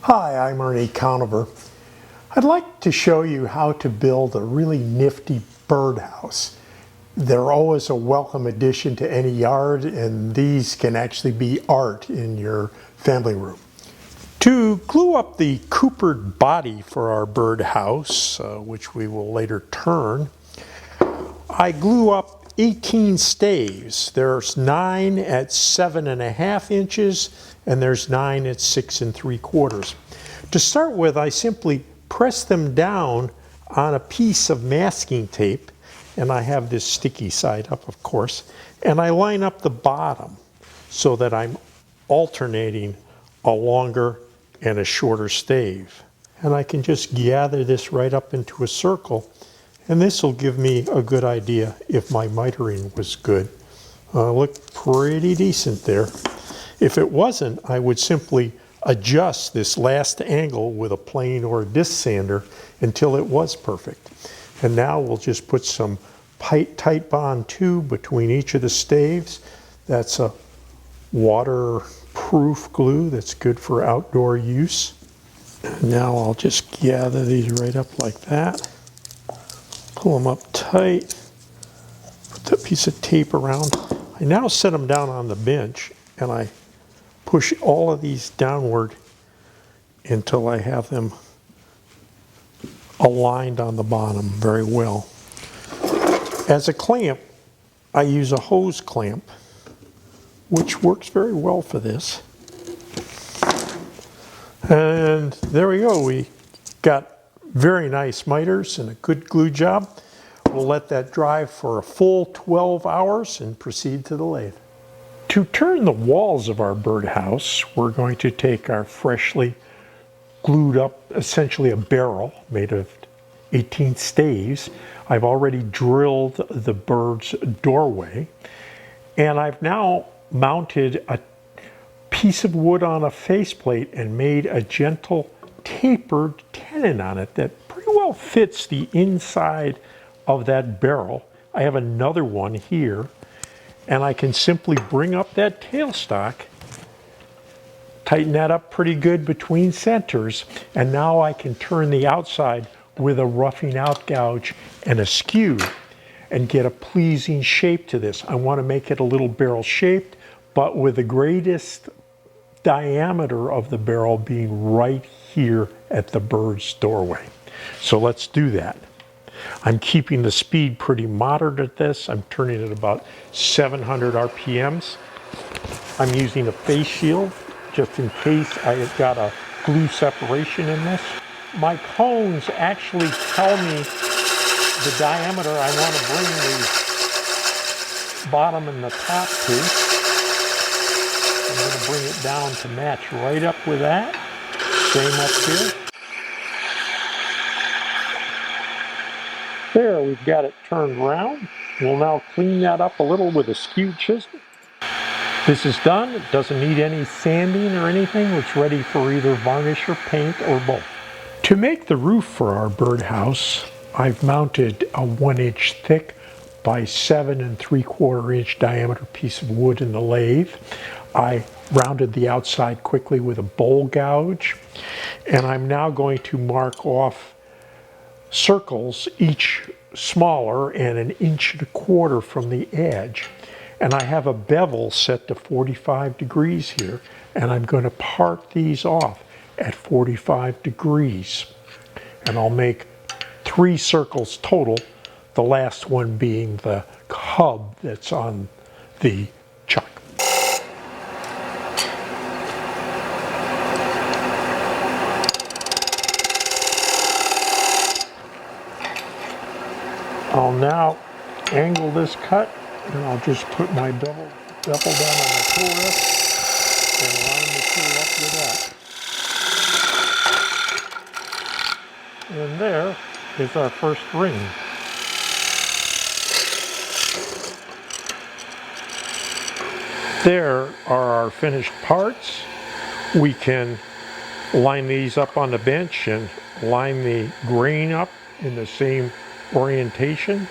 Hi, I'm Ernie Conover. I'd like to show you how to build a really nifty birdhouse. They're always a welcome addition to any yard, and these can actually be art in your family room. To glue up the coopered body for our birdhouse, which we will later turn, I glue up 18 staves. There's 9 at 7.5 inches, and there's 9 at 6 3/4. To start with, I simply press them down on a piece of masking tape, and I have this sticky side up, of course, and I line up the bottom so that I'm alternating a longer and a shorter stave. And I can just gather this right up into a circle, and this will give me a good idea if my mitering was good. Looked pretty decent there. If it wasn't, I would simply adjust this last angle with a plane or a disc sander until it was perfect. And now we'll just put some tight bond tube between each of the staves. That's a waterproof glue that's good for outdoor use. And now I'll just gather these right up like that. Pull them up tight. Put that piece of tape around. I now set them down on the bench, and I push all of these downward until I have them aligned on the bottom very well. As a clamp, I use a hose clamp, which works very well for this. And there we go. We got very nice miters and a good glue job. We'll let that dry for a full 12 hours and proceed to the lathe. To turn the walls of our birdhouse, we're going to take our freshly glued up, essentially a barrel made of 18 staves. I've already drilled the bird's doorway, and I've now mounted a piece of wood on a faceplate and made a gentle tapered tenon on it that pretty well fits the inside of that barrel. I have another one here, and I can simply bring up that tailstock, tighten that up pretty good between centers, and now I can turn the outside with a roughing out gouge and a skew and get a pleasing shape to this. I want to make it a little barrel shaped, but with the greatest diameter of the barrel being right here at the bird's doorway. So let's do that. I'm keeping the speed pretty moderate at this. I'm turning it about 700 RPMs. I'm using a face shield just in case I got a glue separation in this. My cones actually tell me the diameter I want to bring the bottom and the top to. I'm going to bring it down to match right up with that. Same up here. There, we've got it turned around. We'll now clean that up a little with a skew chisel. This is done. It doesn't need any sanding or anything. It's ready for either varnish or paint or both. To make the roof for our birdhouse, I've mounted a 1-inch thick by 7 3/4 inch diameter piece of wood in the lathe. I rounded the outside quickly with a bowl gouge, and I'm now going to mark off circles, each smaller and 1 1/4 inches from the edge. And I have a bevel set to 45 degrees here, and I'm going to part these off at 45 degrees. And I'll make 3 circles total, the last one being the hub that's on the chuck. I'll now angle this cut, and I'll just put my bevel down on the tool rest and line the tool up with that. And there is our first ring. There are our finished parts. We can line these up on the bench and line the grain up in the same orientation.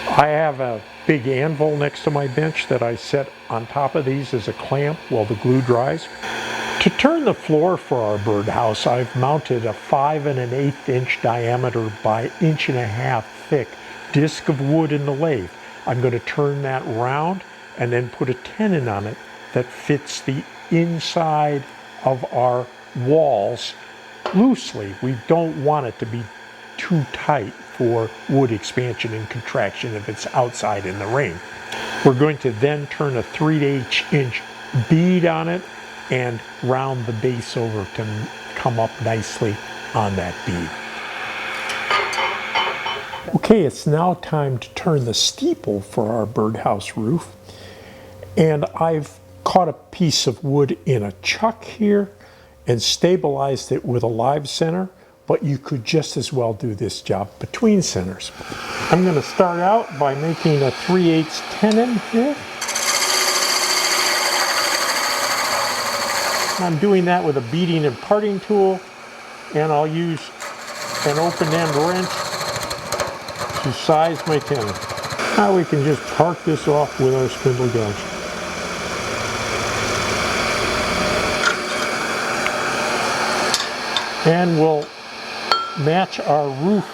I have a big anvil next to my bench that I set on top of these as a clamp while the glue dries. To turn the floor for our birdhouse, I've mounted a 5 1/8 inch diameter by 1.5 inches thick disc of wood in the lathe. I'm going to turn that round and then put a tenon on it that fits the inside of our walls loosely. We don't want it to be too tight for wood expansion and contraction if it's outside in the rain. We're going to then turn a 3/8 inch bead on it and round the base over to come up nicely on that bead. Okay, it's now time to turn the steeple for our birdhouse roof. And I've caught a piece of wood in a chuck here and stabilized it with a live center, but you could just as well do this job between centers. I'm going to start out by making a 3/8 tenon here. I'm doing that with a beading and parting tool, and I'll use an open-end wrench to size my tenon. Now we can just park this off with our spindle gouge. And we'll match our roof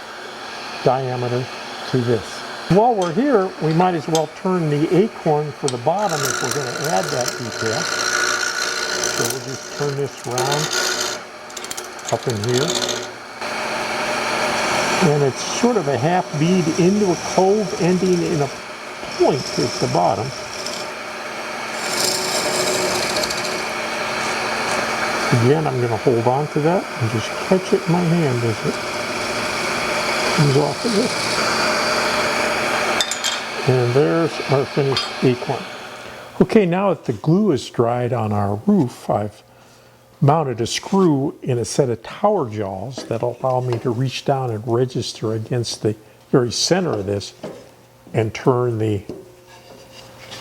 diameter to this. While we're here, we might as well turn the acorn for the bottom if we're going to add that detail. So we'll just turn this round up in here. And it's sort of a half bead into a cove ending in a point at the bottom. Again, I'm going to hold on to that and just catch it in my hand as it comes off of it. And there's our finished acorn. Okay, now that the glue is dried on our roof, I've mounted a screw in a set of tower jaws that allow me to reach down and register against the very center of this and turn the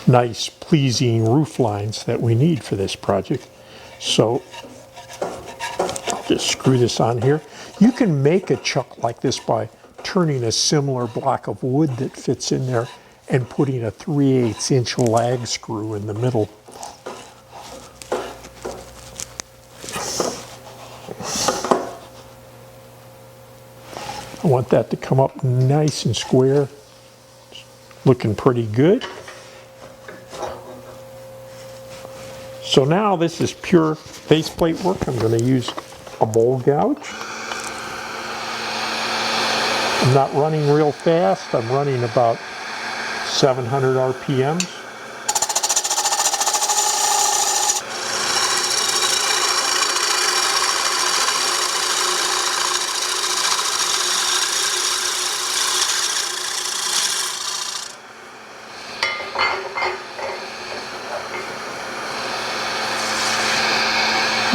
nice, pleasing roof lines that we need for this project. So just screw this on here. You can make a chuck like this by turning a similar block of wood that fits in there and putting a 3/8 inch lag screw in the middle. I want that to come up nice and square. It's looking pretty good. So now this is pure faceplate work. I'm going to use a bowl gouge. I'm not running real fast. I'm running about 700 RPMs.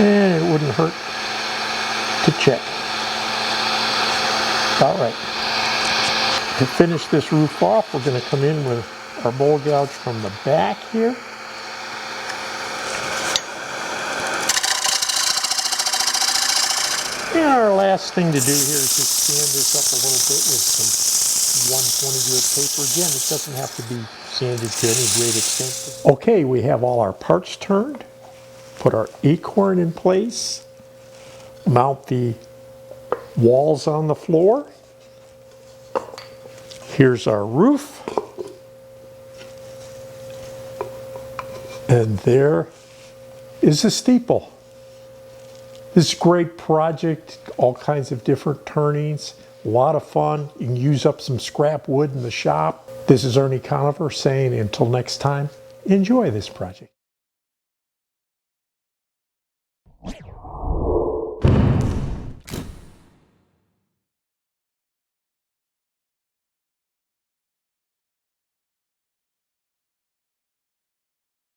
And it wouldn't hurt to check. All right. To finish this roof off, we're going to come in with our bowl gouge from the back here. And our last thing to do here is just sand this up a little bit with some 120 grit paper. Again, it doesn't have to be sanded to any great extent. Okay, we have all our parts turned. Put our acorn in place. Mount the walls on the floor. Here's our roof. And there is the steeple. This is a great project, all kinds of different turnings, a lot of fun. You can use up some scrap wood in the shop. This is Ernie Conover saying until next time, enjoy this project.